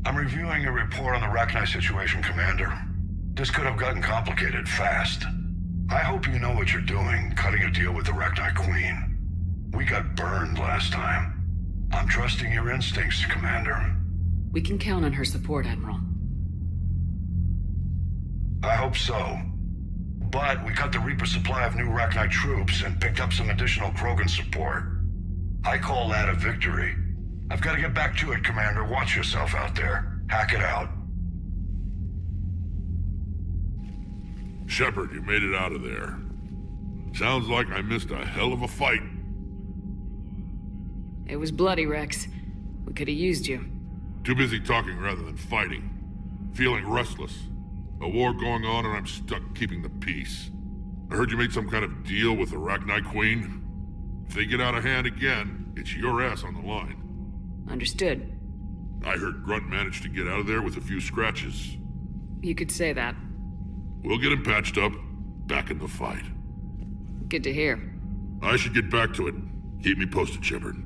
I'm reviewing your report on the Rachni situation, Commander. This could have gotten complicated fast. I hope you know what you're doing, cutting a deal with the Rachni Queen. We got burned last time. I'm trusting your instincts, Commander. We can count on her support, Admiral. I hope so. But we cut the Reaper supply of new Rachni troops and picked up some additional Krogan support. I call that a victory. I've got to get back to it, Commander. Watch yourself out there. Hack it out. Shepard, you made it out of there. Sounds like I missed a hell of a fight. It was bloody, Rex. We could have used you. Too busy talking rather than fighting. Feeling restless. A war going on and I'm stuck keeping the peace. I heard you made some kind of deal with the Rachni Queen. If they get out of hand again, it's your ass on the line. Understood. I heard Grunt managed to get out of there with a few scratches. You could say that. We'll get him patched up, back in the fight. Good to hear. I should get back to it. Keep me posted, Shepard.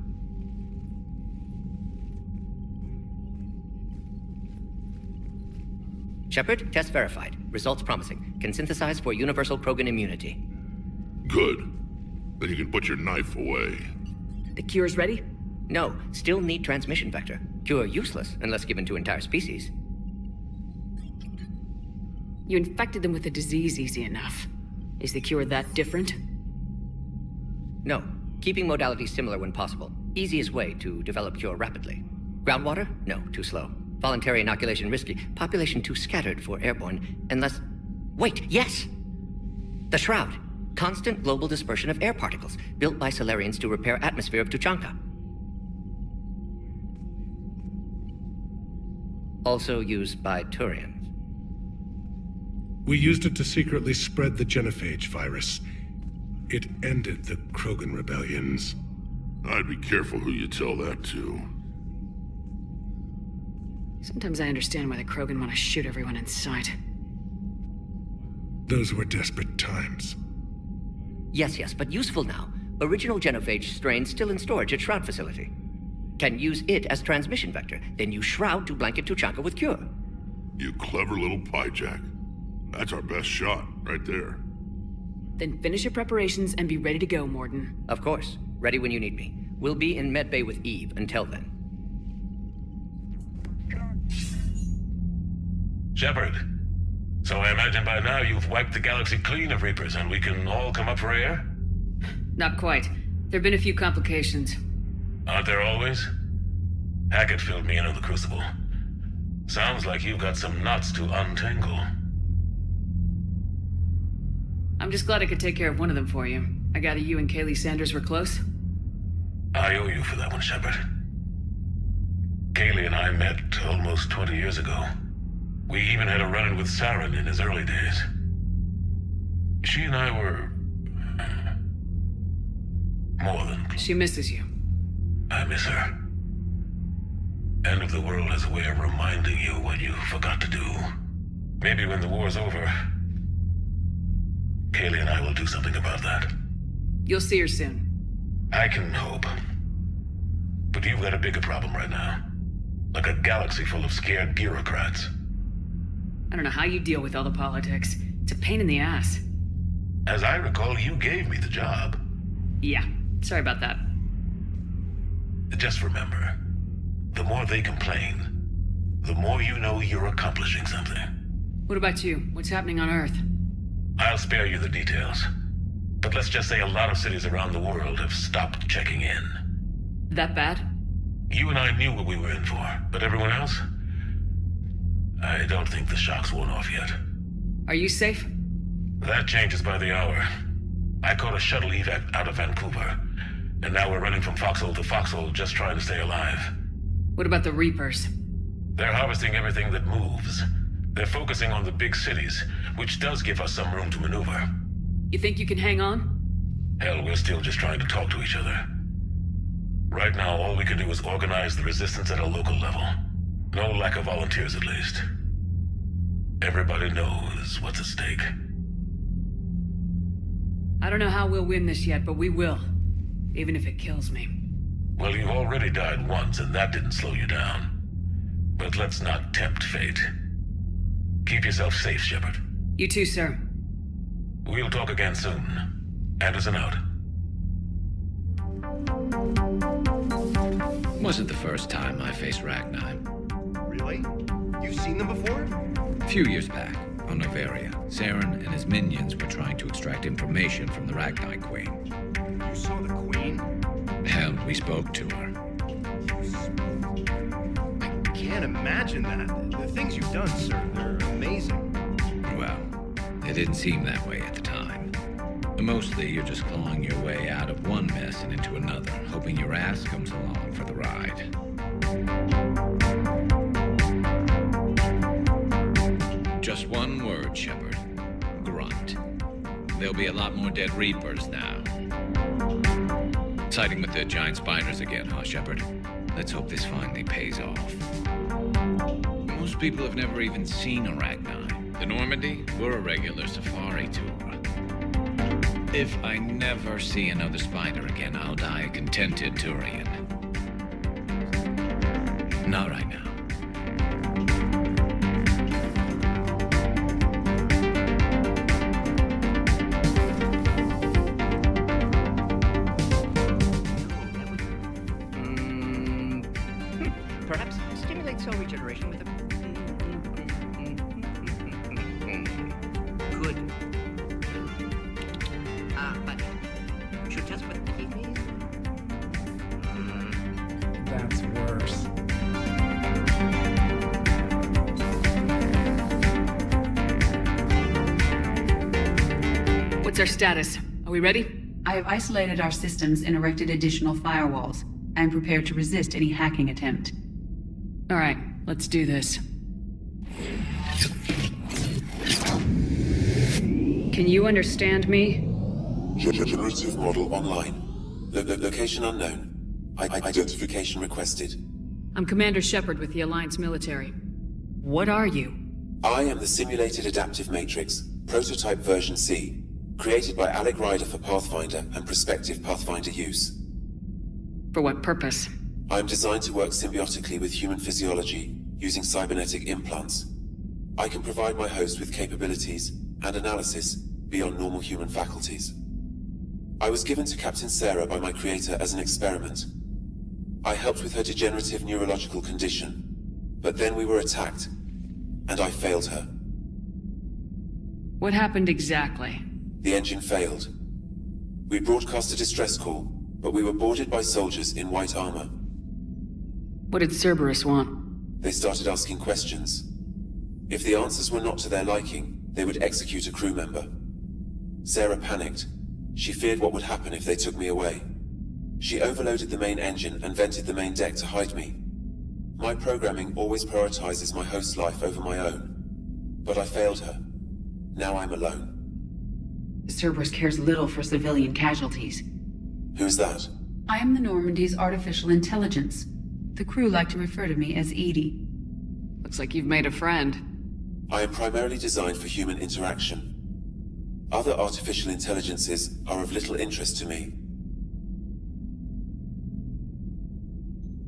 Shepard, test verified. Results promising. Can synthesize for universal Krogan immunity. Good. Then you can put your knife away. The cure's ready? No, still need transmission vector. Cure useless unless given to entire species. You infected them with a disease easy enough. Is the cure that different? No, keeping modalities similar when possible. Easiest way to develop cure rapidly. Groundwater? No, too slow. Voluntary inoculation risky. Population too scattered for airborne, unless... Wait, yes! The Shroud. Constant global dispersion of air particles, built by Solarians to repair atmosphere of Tuchanka. Also used by Turians. We used it to secretly spread the genophage virus. It ended the Krogan rebellions. I'd be careful who you tell that to. Sometimes I understand why the Krogan want to shoot everyone in sight. Those were desperate times. Yes, but useful now. Original genophage strain still in storage at Shroud facility. Can use it as transmission vector, then use Shroud to blanket Tuchanka with cure. You clever little pyjack. That's our best shot, right there. Then finish your preparations and be ready to go, Morden. Of course. Ready when you need me. We'll be in medbay with Eve until then. Shepard, so I imagine by now you've wiped the galaxy clean of Reapers and we can all come up for air? Not quite. There have been a few complications. Aren't there always? Hackett filled me in on the Crucible. Sounds like you've got some knots to untangle. I'm just glad I could take care of one of them for you. I gather you and Kaylee Sanders were close? I owe you for that one, Shepard. Kaylee and I met almost 20 years ago. We even had a run-in with Saren in his early days. She and I were... more than... She misses you. I miss her. End of the world has a way of reminding you what you forgot to do. Maybe when the war's over, Kaylee and I will do something about that. You'll see her soon. I can hope. But you've got a bigger problem right now. Like a galaxy full of scared bureaucrats. I don't know how you deal with all the politics. It's a pain in the ass. As I recall, you gave me the job. Yeah, sorry about that. Just remember, the more they complain, the more you know you're accomplishing something. What about you? What's happening on Earth? I'll spare you the details. But let's just say a lot of cities around the world have stopped checking in. That bad? You and I knew what we were in for, but everyone else? I don't think the shock's worn off yet. Are you safe? That changes by the hour. I caught a shuttle evac out of Vancouver, and now we're running from foxhole to foxhole just trying to stay alive. What about the Reapers? They're harvesting everything that moves. They're focusing on the big cities, which does give us some room to maneuver. You think you can hang on? Hell, we're still just trying to talk to each other. Right now, all we can do is organize the resistance at a local level. No lack of volunteers, at least. Everybody knows what's at stake. I don't know how we'll win this yet, but we will. Even if it kills me. Well, you've already died once, and that didn't slow you down. But let's not tempt fate. Keep yourself safe, Shepard. You too, sir. We'll talk again soon. Anderson out. Wasn't the first time I faced Ragnar. Really? You've seen them before? A few years back, on Novaria, Saren and his minions were trying to extract information from the Ragnar Queen. You saw the Queen? Hell, we spoke to her. I can't imagine that. The things you've done, sir, they're amazing. Well, it didn't seem that way at the time. Mostly, you're just clawing your way out of one mess and into another, hoping your ass comes along for the ride. Just one word, Shepard. Grunt. There'll be a lot more dead Reapers now. Siding with the giant spiders again, huh, Shepard? Let's hope this finally pays off. Most people have never even seen a Ragnar. The Normandy, we're a regular safari tour. If I never see another spider again, I'll die a contented Turian. Not right now. Perhaps stimulate cell regeneration with a... Good. But should test with kiwi? That's worse. What's our status? Are we ready? I have isolated our systems and erected additional firewalls. I am prepared to resist any hacking attempt. All right, let's do this. Can you understand me? Generative model online. Location unknown. Identification requested. I'm Commander Shepard with the Alliance military. What are you? I am the Simulated Adaptive Matrix, Prototype version C, created by Alec Ryder for Pathfinder and prospective Pathfinder use. For what purpose? I am designed to work symbiotically with human physiology, using cybernetic implants. I can provide my host with capabilities and analysis beyond normal human faculties. I was given to Captain Sarah by my creator as an experiment. I helped with her degenerative neurological condition, but then we were attacked, and I failed her. What happened exactly? The engine failed. We broadcast a distress call, but we were boarded by soldiers in white armor. What did Cerberus want? They started asking questions. If the answers were not to their liking, they would execute a crew member. Sarah panicked. She feared what would happen if they took me away. She overloaded the main engine and vented the main deck to hide me. My programming always prioritizes my host's life over my own. But I failed her. Now I'm alone. Cerberus cares little for civilian casualties. Who's that? I am the Normandy's artificial intelligence. The crew like to refer to me as Edie. Looks like you've made a friend. I am primarily designed for human interaction. Other artificial intelligences are of little interest to me.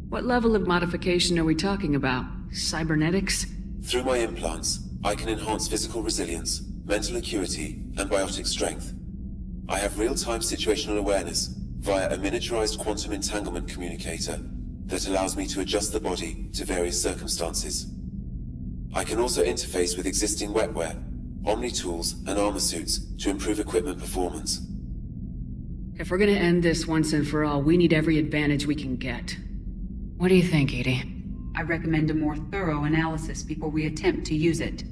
What level of modification are we talking about? Cybernetics? Through my implants, I can enhance physical resilience, mental acuity, and biotic strength. I have real-time situational awareness via a miniaturized quantum entanglement communicator that allows me to adjust the body to various circumstances. I can also interface with existing wetware, omni-tools, and armor suits to improve equipment performance. If we're gonna end this once and for all, we need every advantage we can get. What do you think, Edie? I recommend a more thorough analysis before we attempt to use it.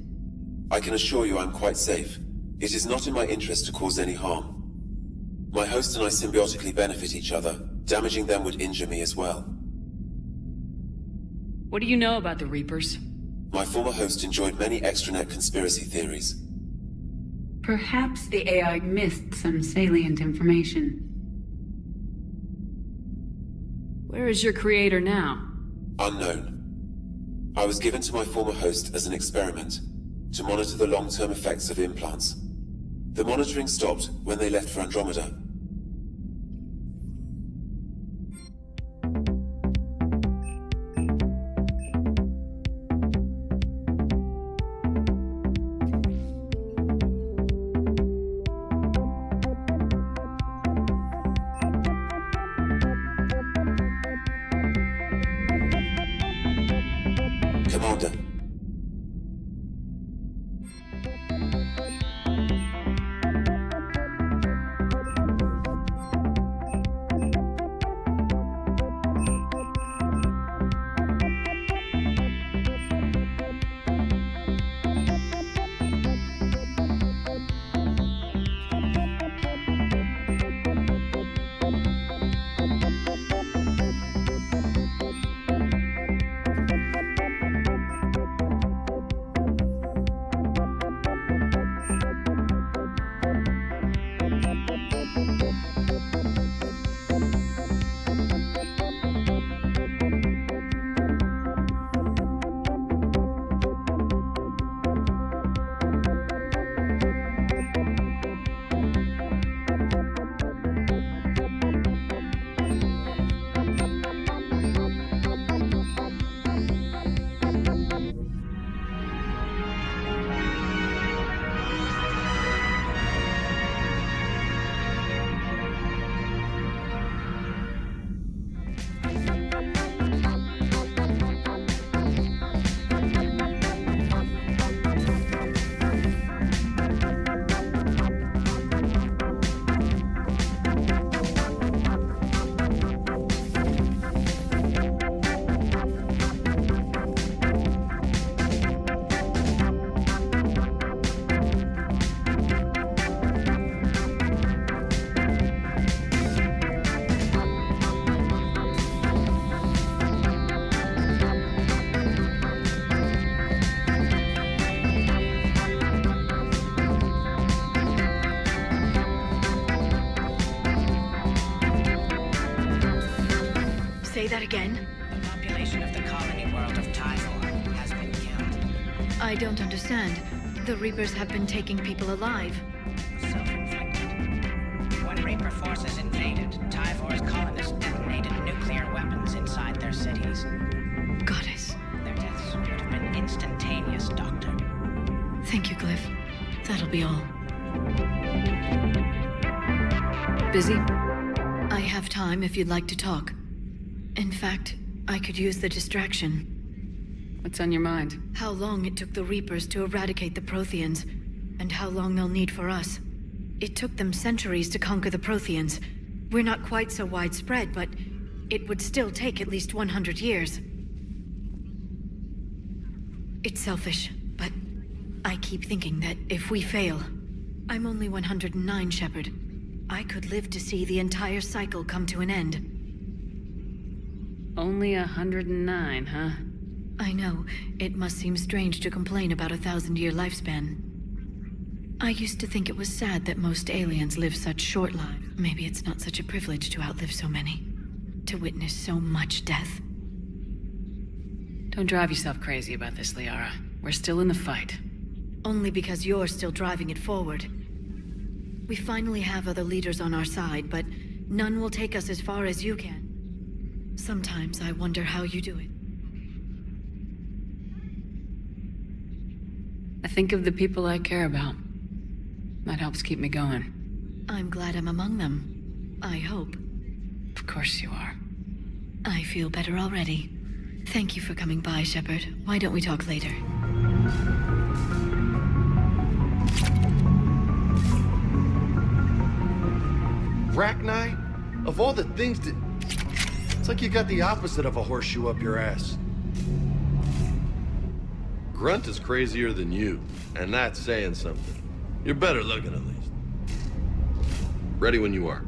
I can assure you I'm quite safe. It is not in my interest to cause any harm. My host and I symbiotically benefit each other. Damaging them would injure me as well. What do you know about the Reapers? My former host enjoyed many extranet conspiracy theories. Perhaps the AI missed some salient information. Where is your creator now? Unknown. I was given to my former host as an experiment, to monitor the long-term effects of implants. The monitoring stopped when they left for Andromeda. Commander. Say that again? The population of the colony world of Typhor has been killed. I don't understand. The Reapers have been taking people alive. Self-inflicted. When Reaper forces invaded, Typhor's colonists detonated nuclear weapons inside their cities. Goddess. Their deaths would have been instantaneous, Doctor. Thank you, Glyph. That'll be all. Busy? I have time if you'd like to talk. In fact, I could use the distraction. What's on your mind? How long it took the Reapers to eradicate the Protheans, and how long they'll need for us. It took them centuries to conquer the Protheans. We're not quite so widespread, but it would still take at least 100 years. It's selfish, but I keep thinking that if we fail... I'm only 109, Shepard. I could live to see the entire cycle come to an end. Only 109, huh? I know. It must seem strange to complain about a 1,000-year lifespan. I used to think it was sad that most aliens live such short lives. Maybe it's not such a privilege to outlive so many. To witness so much death. Don't drive yourself crazy about this, Liara. We're still in the fight. Only because you're still driving it forward. We finally have other leaders on our side, but none will take us as far as you can. Sometimes I wonder how you do it. I think of the people I care about. That helps keep me going. I'm glad I'm among them. I hope. Of course you are. I feel better already. Thank you for coming by, Shepard. Why don't we talk later? Rachni? Of all the things that... It's like you got the opposite of a horseshoe up your ass. Grunt is crazier than you, and that's saying something. You're better looking, at least. Ready when you are.